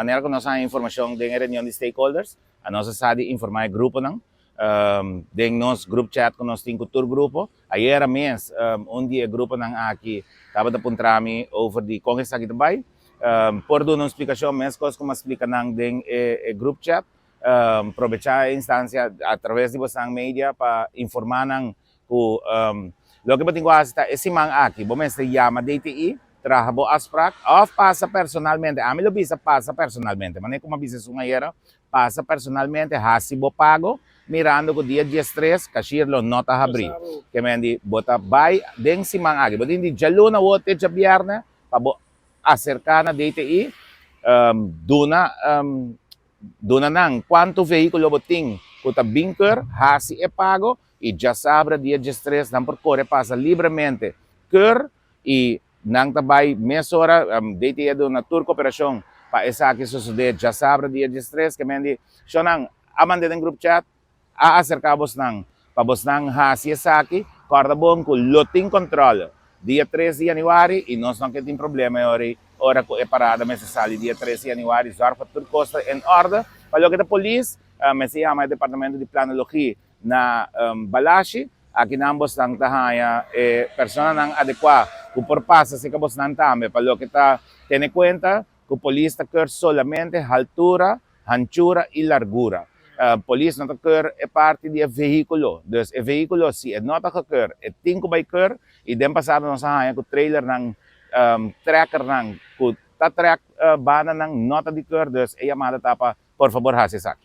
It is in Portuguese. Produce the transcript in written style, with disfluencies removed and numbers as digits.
maneira que nós temos informação de reunião de stakeholders, a nossa sede informar o grupo não, de nos group chat que nós temos com o grupo, ayer mês, dia o grupo não aqui estava a apontar over de congresso aqui também, por dar uma explicação, mês coisas como explica não de group chat, aproveitar a instância através de vocês mídia para informar não que lo que eu tenho que esse man aqui, bom mês se chama DTI, trabalho asprak, of passa personalmente, a mim lo bisa passa personalmente, mas nem como bisa sungayeira, passa personalmente, hasibo pago, mirando ko dia 13, cashier lo nota habri, que me di bota bay, deng si man agi, bota hindi jalo na wote ja biyarne, pabo acerca na DTI, duna nang quanto veículo boting, kuta binker, hasi e pago, e já sabe dia 13, não percorre, passa livremente, cur, e nang tabay mesora DTI do na tour cooperação para essa aqui suceder já sabe dia 13 que mendi so nang amande ng group chat acercabos nang pabos nang hasi essa aqui corda bom com loting control dia 13 de januário e nós não tem problema ora ko é parada mas sali dia 13 de januário zar para tudo costa em ordem para o que da polícia mas se chama departamento de planologia na Balashi aqui nambos ng tahaya persona nang adequada que por pasa se acabou não também para o que está tendo conta que o polícia quer solamente altura, anchura e largura. Polícia não quer é parte do veículo, então o veículo se é nota que quer é 5 by quer e dem passado nós hanya que o trailer ng tracker ng que tá track bana ng nota de quer, então é chamada tapa por favor hasi sak.